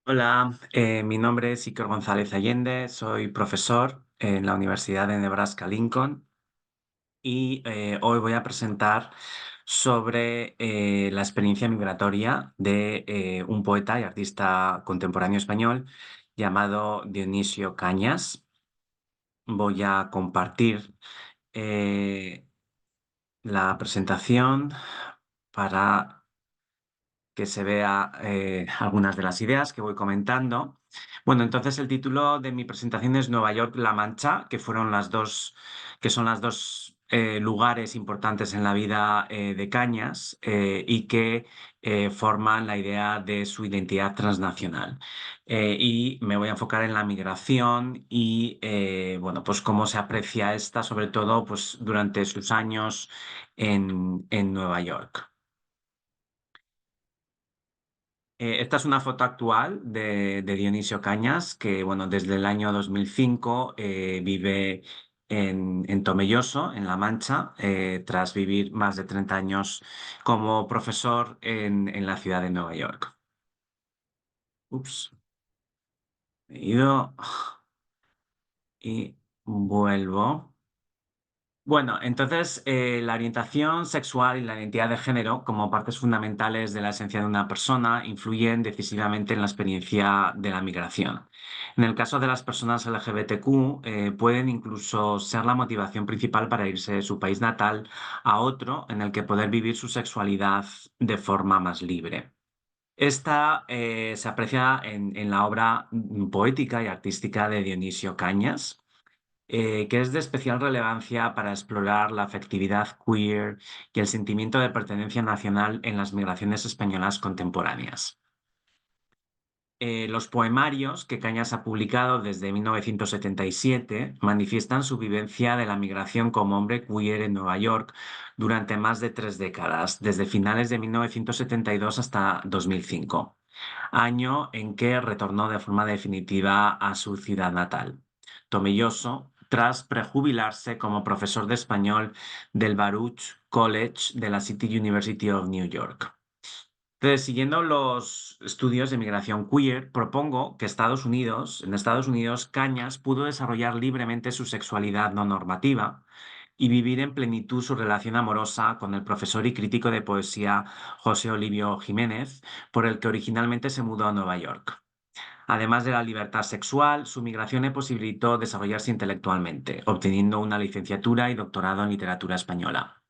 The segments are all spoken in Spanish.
Hola, mi nombre es Iker González Allende, soy profesor en la Universidad de Nebraska Lincoln y hoy voy a presentar sobre la experiencia migratoria de un poeta y artista contemporáneo español llamado Dionisio Cañas. Voy a compartir eh, la presentación para que se vea algunas de las ideas que voy comentando. Bueno, entonces el título de mi presentación es Nueva York-La Mancha, que son las dos lugares importantes en la vida de Cañas y que forman la idea de su identidad transnacional. Y me voy a enfocar en la migración y bueno, pues cómo se aprecia esta, sobre todo pues durante sus años en Nueva York. Esta es una foto actual de Dionisio Cañas, que bueno, desde el año 2005 vive en Tomelloso, en La Mancha, tras vivir más de 30 años como profesor en la ciudad de Nueva York. Ups, he ido y vuelvo. Bueno, entonces la orientación sexual y la identidad de género, como partes fundamentales de la esencia de una persona, influyen decisivamente en la experiencia de la migración. En el caso de las personas LGBTQ, pueden incluso ser la motivación principal para irse de su país natal a otro en el que poder vivir su sexualidad de forma más libre. Esta se aprecia en la obra poética y artística de Dionisio Cañas, que es de especial relevancia para explorar la afectividad queer y el sentimiento de pertenencia nacional en las migraciones españolas contemporáneas. Los poemarios que Cañas ha publicado desde 1977 manifiestan su vivencia de la migración como hombre queer en Nueva York durante más de 3 décadas, desde finales de 1972 hasta 2005, año en que retornó de forma definitiva a su ciudad natal, Tomelloso, tras prejubilarse como profesor de español del Baruch College de la City University of New York. Entonces, siguiendo los estudios de migración queer, propongo que en Estados Unidos, Cañas pudo desarrollar libremente su sexualidad no normativa y vivir en plenitud su relación amorosa con el profesor y crítico de poesía José Olivio Jiménez, por el que originalmente se mudó a Nueva York. Además de la libertad sexual, su migración le posibilitó desarrollarse intelectualmente, obteniendo una licenciatura y doctorado en literatura española.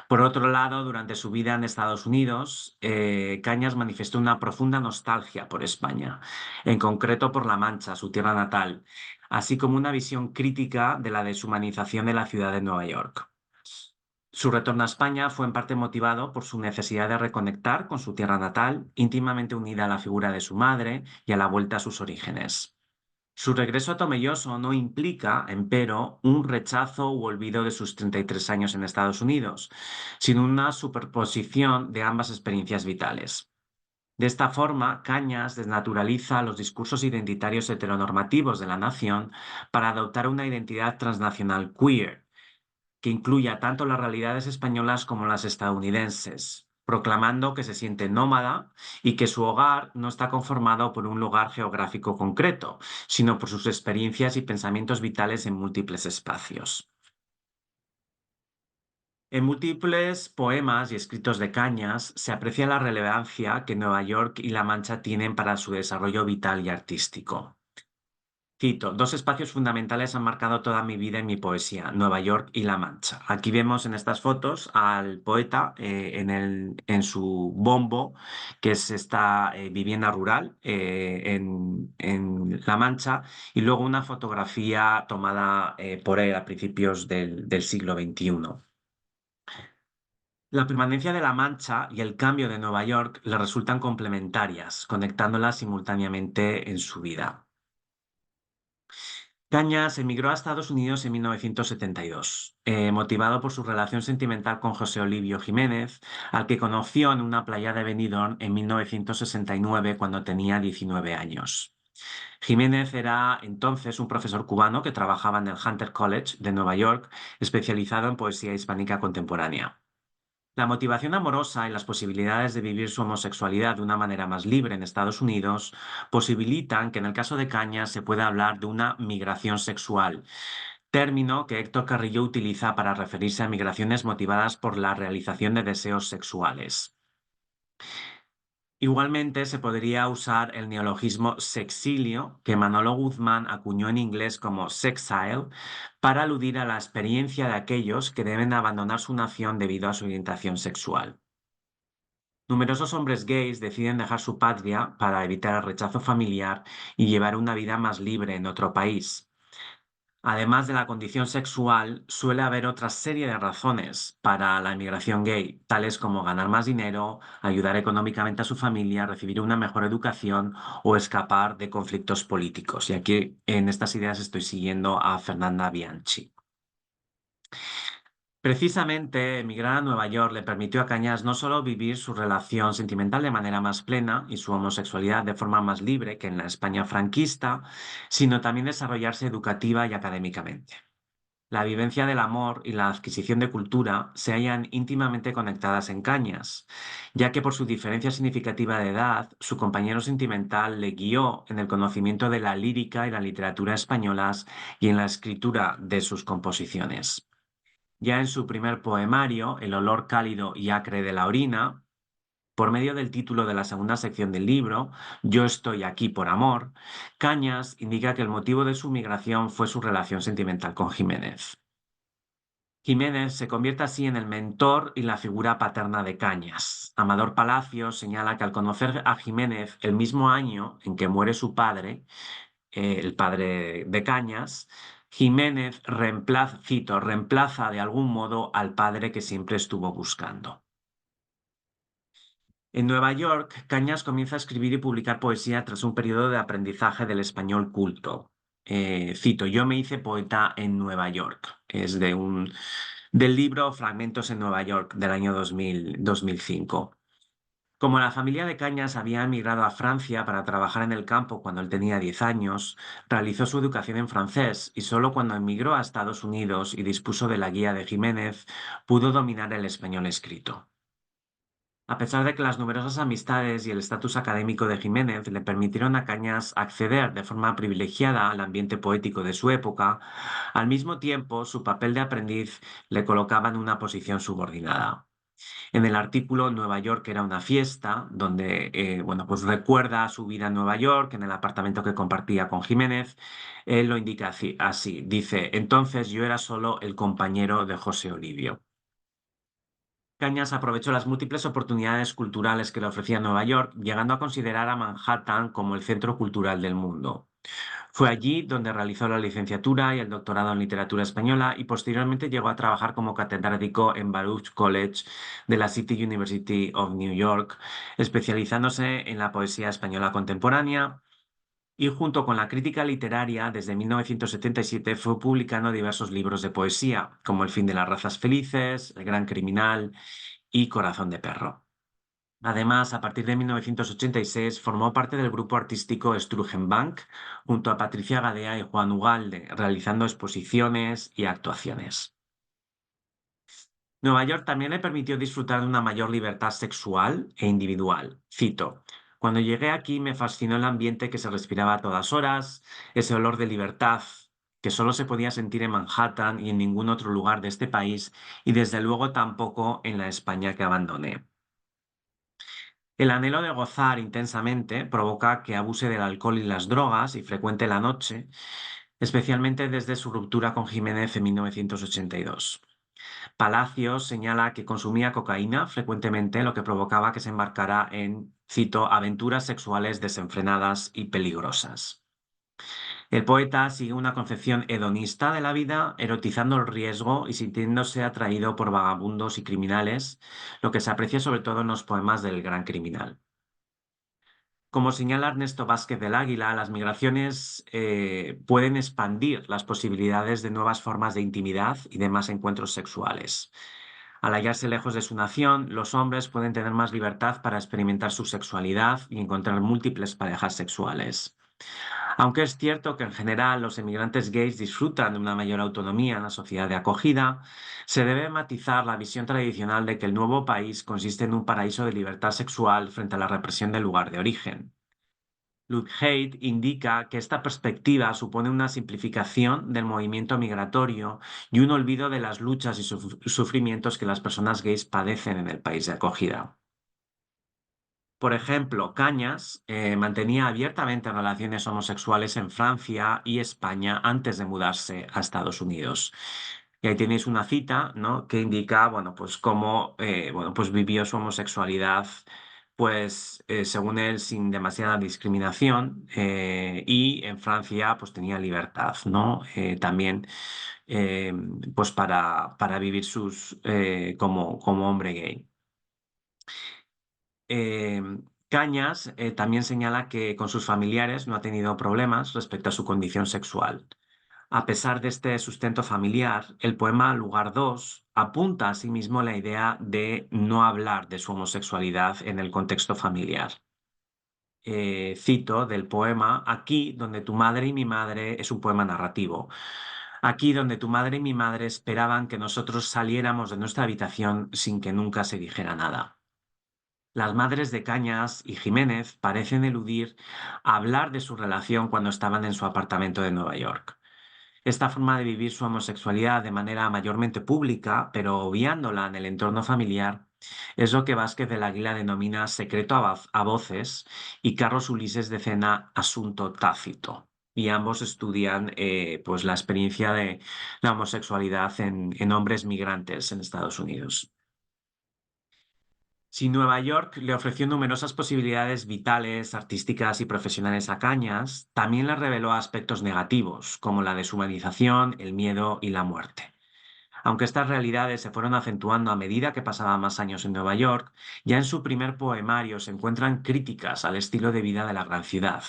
Por otro lado, durante su vida en Estados Unidos, Cañas manifestó una profunda nostalgia por España, en concreto por La Mancha, su tierra natal, así como una visión crítica de la deshumanización de la ciudad de Nueva York. Su retorno a España fue en parte motivado por su necesidad de reconectar con su tierra natal, íntimamente unida a la figura de su madre y a la vuelta a sus orígenes. Su regreso a Tomelloso no implica, empero, un rechazo u olvido de sus 33 años en Estados Unidos, sino una superposición de ambas experiencias vitales. De esta forma, Cañas desnaturaliza los discursos identitarios heteronormativos de la nación para adoptar una identidad transnacional queer, que incluya tanto las realidades españolas como las estadounidenses, proclamando que se siente nómada y que su hogar no está conformado por un lugar geográfico concreto, sino por sus experiencias y pensamientos vitales en múltiples espacios. En múltiples poemas y escritos de Cañas se aprecia la relevancia que Nueva York y La Mancha tienen para su desarrollo vital y artístico. Cito, dos espacios fundamentales han marcado toda mi vida en mi poesía, Nueva York y La Mancha. Aquí vemos en estas fotos al poeta en su bombo, que es esta vivienda rural en La Mancha, y luego una fotografía tomada por él a principios del siglo XXI. La permanencia de La Mancha y el cambio de Nueva York le resultan complementarias, conectándolas simultáneamente en su vida. Cañas emigró a Estados Unidos en 1972, motivado por su relación sentimental con José Olivio Jiménez, al que conoció en una playa de Benidorm en 1969 cuando tenía 19 años. Jiménez era entonces un profesor cubano que trabajaba en el Hunter College de Nueva York, especializado en poesía hispánica contemporánea. La motivación amorosa y las posibilidades de vivir su homosexualidad de una manera más libre en Estados Unidos posibilitan que en el caso de Cañas se pueda hablar de una migración sexual, término que Héctor Carrillo utiliza para referirse a migraciones motivadas por la realización de deseos sexuales. Igualmente se podría usar el neologismo sexilio, que Manolo Guzmán acuñó en inglés como sexile, para aludir a la experiencia de aquellos que deben abandonar su nación debido a su orientación sexual. Numerosos hombres gays deciden dejar su patria para evitar el rechazo familiar y llevar una vida más libre en otro país. Además de la condición sexual, suele haber otra serie de razones para la inmigración gay, tales como ganar más dinero, ayudar económicamente a su familia, recibir una mejor educación o escapar de conflictos políticos. Y aquí en estas ideas estoy siguiendo a Fernanda Bianchi. Precisamente, emigrar a Nueva York le permitió a Cañas no solo vivir su relación sentimental de manera más plena y su homosexualidad de forma más libre que en la España franquista, sino también desarrollarse educativa y académicamente. La vivencia del amor y la adquisición de cultura se hallan íntimamente conectadas en Cañas, ya que por su diferencia significativa de edad, su compañero sentimental le guió en el conocimiento de la lírica y la literatura españolas y en la escritura de sus composiciones. Ya en su primer poemario, El olor cálido y acre de la orina, por medio del título de la segunda sección del libro, Yo estoy aquí por amor, Cañas indica que el motivo de su migración fue su relación sentimental con Jiménez. Jiménez se convierte así en el mentor y la figura paterna de Cañas. Amador Palacios señala que al conocer a Jiménez el mismo año en que muere su padre, el padre de Cañas, Jiménez reemplaza, cito, reemplaza de algún modo al padre que siempre estuvo buscando. En Nueva York, Cañas comienza a escribir y publicar poesía tras un periodo de aprendizaje del español culto. Cito, yo me hice poeta en Nueva York. Es del libro Fragmentos en Nueva York del año 2005. Como la familia de Cañas había emigrado a Francia para trabajar en el campo cuando él tenía 10 años, realizó su educación en francés y solo cuando emigró a Estados Unidos y dispuso de la guía de Jiménez pudo dominar el español escrito. A pesar de que las numerosas amistades y el estatus académico de Jiménez le permitieron a Cañas acceder de forma privilegiada al ambiente poético de su época, al mismo tiempo su papel de aprendiz le colocaba en una posición subordinada. En el artículo Nueva York era una fiesta, donde bueno, pues recuerda su vida en Nueva York, en el apartamento que compartía con Jiménez. Él lo indica así, dice, entonces yo era solo el compañero de José Olivio. Cañas aprovechó las múltiples oportunidades culturales que le ofrecía Nueva York, llegando a considerar a Manhattan como el centro cultural del mundo. Fue allí donde realizó la licenciatura y el doctorado en literatura española y posteriormente llegó a trabajar como catedrático en Baruch College de la City University of New York, especializándose en la poesía española contemporánea. Y junto con la crítica literaria, desde 1977 fue publicando diversos libros de poesía, como El fin de las razas felices, El gran criminal y Corazón de perro. Además, a partir de 1986 formó parte del grupo artístico Strugenbank junto a Patricia Gadea y Juan Ugalde, realizando exposiciones y actuaciones. Nueva York también le permitió disfrutar de una mayor libertad sexual e individual. Cito, cuando llegué aquí me fascinó el ambiente que se respiraba a todas horas, ese olor de libertad que solo se podía sentir en Manhattan y en ningún otro lugar de este país, y desde luego tampoco en la España que abandoné. El anhelo de gozar intensamente provoca que abuse del alcohol y las drogas y frecuente la noche, especialmente desde su ruptura con Jiménez en 1982. Palacios señala que consumía cocaína frecuentemente, lo que provocaba que se embarcara en, cito, aventuras sexuales desenfrenadas y peligrosas. El poeta sigue una concepción hedonista de la vida, erotizando el riesgo y sintiéndose atraído por vagabundos y criminales, lo que se aprecia sobre todo en los poemas del gran criminal. Como señala Ernesto Vázquez del Águila, las migraciones pueden expandir las posibilidades de nuevas formas de intimidad y de más encuentros sexuales. Al hallarse lejos de su nación, los hombres pueden tener más libertad para experimentar su sexualidad y encontrar múltiples parejas sexuales. Aunque es cierto que en general los emigrantes gays disfrutan de una mayor autonomía en la sociedad de acogida, se debe matizar la visión tradicional de que el nuevo país consiste en un paraíso de libertad sexual frente a la represión del lugar de origen. Luthheid indica que esta perspectiva supone una simplificación del movimiento migratorio y un olvido de las luchas y sufrimientos que las personas gays padecen en el país de acogida. Por ejemplo, Cañas mantenía abiertamente relaciones homosexuales en Francia y España antes de mudarse a Estados Unidos. Y ahí tenéis una cita, ¿no?, que indica, bueno, pues cómo, bueno, pues vivió su homosexualidad, pues según él, sin demasiada discriminación, y en Francia, pues tenía libertad, ¿no? También, eh, pues para vivir como hombre gay. Eh, Cañas también señala que con sus familiares no ha tenido problemas respecto a su condición sexual. A pesar de este sustento familiar, el poema Lugar 2 apunta asimismo la idea de no hablar de su homosexualidad en el contexto familiar. Cito del poema: Aquí donde tu madre y mi madre, es un poema narrativo. Aquí donde tu madre y mi madre esperaban que nosotros saliéramos de nuestra habitación sin que nunca se dijera nada. Las madres de Cañas y Jiménez parecen eludir hablar de su relación cuando estaban en su apartamento de Nueva York. Esta forma de vivir su homosexualidad de manera mayormente pública, pero obviándola en el entorno familiar, es lo que Vázquez de la Águila denomina secreto a voces y Carlos Ulises decena asunto tácito. Y ambos estudian pues la experiencia de la homosexualidad en hombres migrantes en Estados Unidos. Si Nueva York le ofreció numerosas posibilidades vitales, artísticas y profesionales a Cañas, también le reveló aspectos negativos, como la deshumanización, el miedo y la muerte. Aunque estas realidades se fueron acentuando a medida que pasaba más años en Nueva York, ya en su primer poemario se encuentran críticas al estilo de vida de la gran ciudad.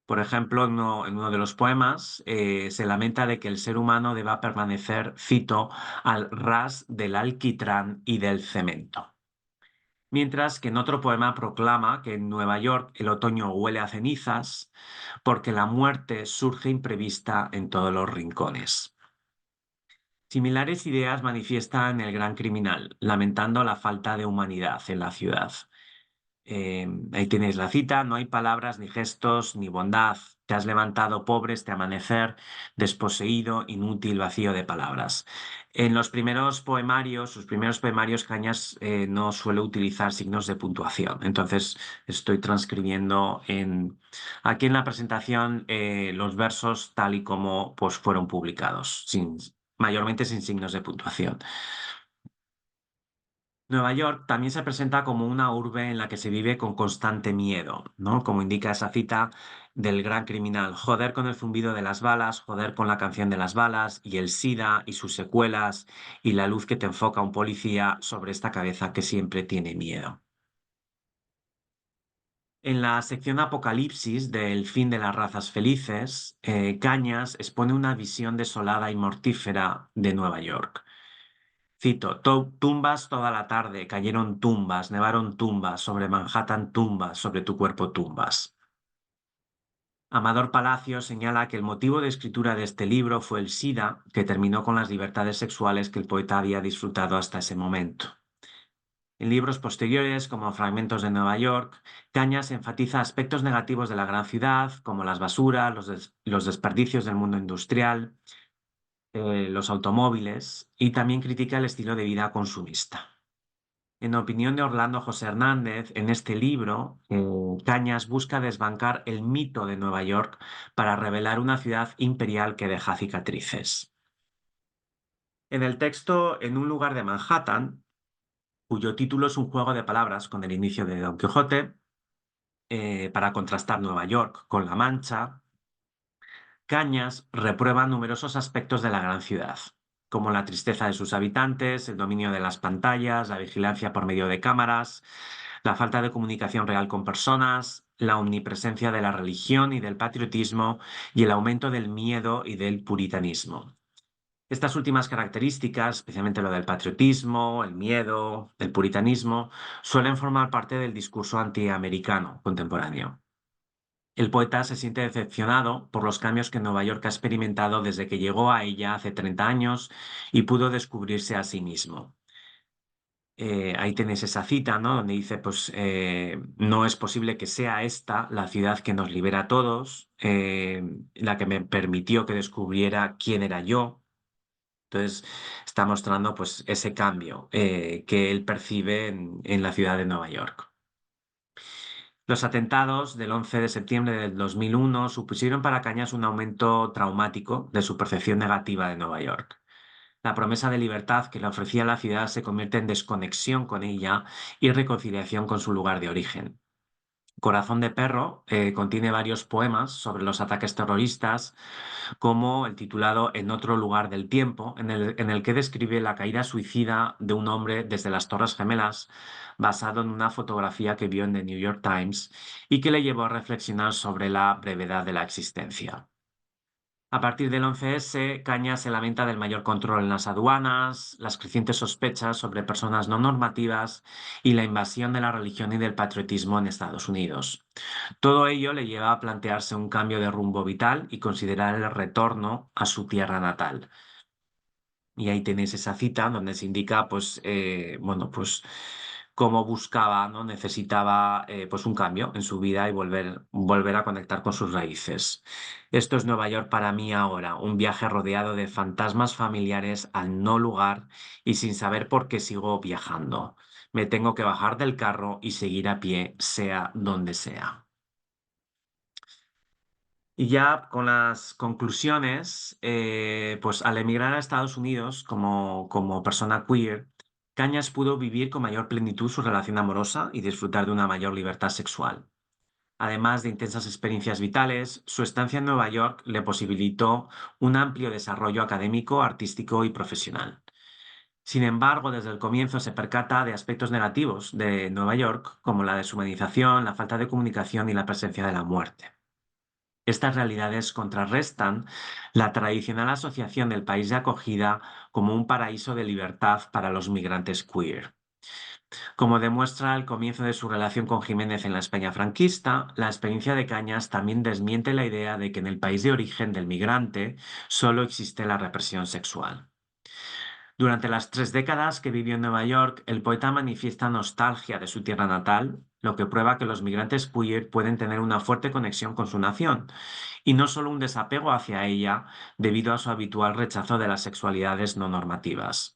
Por ejemplo, en uno de los poemas se lamenta de que el ser humano deba permanecer, cito, al ras del alquitrán y del cemento. Mientras que en otro poema proclama que en Nueva York el otoño huele a cenizas porque la muerte surge imprevista en todos los rincones. Similares ideas manifiestan el gran criminal, lamentando la falta de humanidad en la ciudad. Ahí tenéis la cita: no hay palabras, ni gestos, ni bondad. Te has levantado pobre este amanecer, desposeído, inútil, vacío de palabras. En los primeros poemarios, sus primeros poemarios, Cañas no suele utilizar signos de puntuación. Entonces estoy transcribiendo aquí en la presentación los versos tal y como pues, fueron publicados, mayormente sin signos de puntuación. Nueva York también se presenta como una urbe en la que se vive con constante miedo, ¿no? Como indica esa cita del gran criminal: joder con el zumbido de las balas, joder con la canción de las balas y el SIDA y sus secuelas y la luz que te enfoca un policía sobre esta cabeza que siempre tiene miedo. En la sección Apocalipsis del fin de las razas felices, Cañas expone una visión desolada y mortífera de Nueva York. Cito: Tumbas toda la tarde, cayeron tumbas, nevaron tumbas, sobre Manhattan tumbas, sobre tu cuerpo tumbas. Amador Palacio señala que el motivo de escritura de este libro fue el SIDA, que terminó con las libertades sexuales que el poeta había disfrutado hasta ese momento. En libros posteriores, como Fragmentos de Nueva York, Cañas enfatiza aspectos negativos de la gran ciudad, como las basuras, los desperdicios del mundo industrial, los automóviles, y también critica el estilo de vida consumista. En opinión de Orlando José Hernández, en este libro, Cañas busca desbancar el mito de Nueva York para revelar una ciudad imperial que deja cicatrices. En el texto En un lugar de Manhattan, cuyo título es un juego de palabras con el inicio de Don Quijote, para contrastar Nueva York con La Mancha, Cañas reprueba numerosos aspectos de la gran ciudad, como la tristeza de sus habitantes, el dominio de las pantallas, la vigilancia por medio de cámaras, la falta de comunicación real con personas, la omnipresencia de la religión y del patriotismo y el aumento del miedo y del puritanismo. Estas últimas características, especialmente lo del patriotismo, el miedo, el puritanismo, suelen formar parte del discurso antiamericano contemporáneo. El poeta se siente decepcionado por los cambios que Nueva York ha experimentado desde que llegó a ella hace 30 años y pudo descubrirse a sí mismo. Ahí tenéis esa cita, ¿no? Donde dice, pues, no es posible que sea esta la ciudad que nos libera a todos, la que me permitió que descubriera quién era yo. Entonces, está mostrando, pues, ese cambio que él percibe en la ciudad de Nueva York. Los atentados del 11 de septiembre del 2001 supusieron para Cañas un aumento traumático de su percepción negativa de Nueva York. La promesa de libertad que le ofrecía la ciudad se convierte en desconexión con ella y reconciliación con su lugar de origen. Corazón de Perro contiene varios poemas sobre los ataques terroristas, como el titulado En otro lugar del tiempo, en el que describe la caída suicida de un hombre desde las Torres Gemelas, basado en una fotografía que vio en The New York Times y que le llevó a reflexionar sobre la brevedad de la existencia. A partir del 11S, Cañas se lamenta del mayor control en las aduanas, las crecientes sospechas sobre personas no normativas y la invasión de la religión y del patriotismo en Estados Unidos. Todo ello le lleva a plantearse un cambio de rumbo vital y considerar el retorno a su tierra natal. Y ahí tenéis esa cita donde se indica, pues, bueno, pues cómo buscaba, ¿no? Necesitaba, pues, un cambio en su vida y volver a conectar con sus raíces. Esto es Nueva York para mí ahora, un viaje rodeado de fantasmas familiares al no lugar y sin saber por qué sigo viajando. Me tengo que bajar del carro y seguir a pie, sea donde sea. Y ya con las conclusiones, pues al emigrar a Estados Unidos como persona queer, Cañas pudo vivir con mayor plenitud su relación amorosa y disfrutar de una mayor libertad sexual. Además de intensas experiencias vitales, su estancia en Nueva York le posibilitó un amplio desarrollo académico, artístico y profesional. Sin embargo, desde el comienzo se percata de aspectos negativos de Nueva York, como la deshumanización, la falta de comunicación y la presencia de la muerte. Estas realidades contrarrestan la tradicional asociación del país de acogida como un paraíso de libertad para los migrantes queer. Como demuestra el comienzo de su relación con Jiménez en la España franquista, la experiencia de Cañas también desmiente la idea de que en el país de origen del migrante solo existe la represión sexual. Durante las 3 décadas que vivió en Nueva York, el poeta manifiesta nostalgia de su tierra natal, lo que prueba que los migrantes queer pueden tener una fuerte conexión con su nación, y no solo un desapego hacia ella debido a su habitual rechazo de las sexualidades no normativas.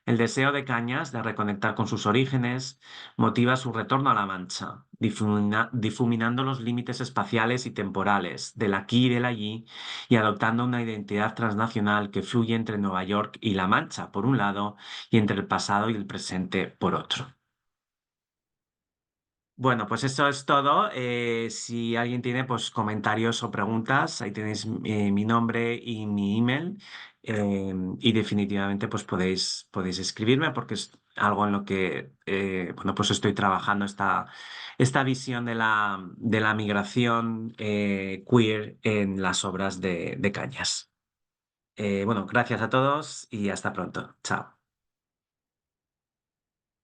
El deseo de Cañas de reconectar con sus orígenes motiva su retorno a La Mancha, difuminando los límites espaciales y temporales del aquí y del allí y adoptando una identidad transnacional que fluye entre Nueva York y La Mancha, por un lado, y entre el pasado y el presente, por otro. Bueno, pues eso es todo. Si alguien tiene pues comentarios o preguntas, ahí tenéis mi nombre y mi email. Y definitivamente pues podéis escribirme porque es algo en lo que bueno, pues estoy trabajando esta visión de la migración queer en las obras de Cañas. Bueno, gracias a todos y hasta pronto. Chao.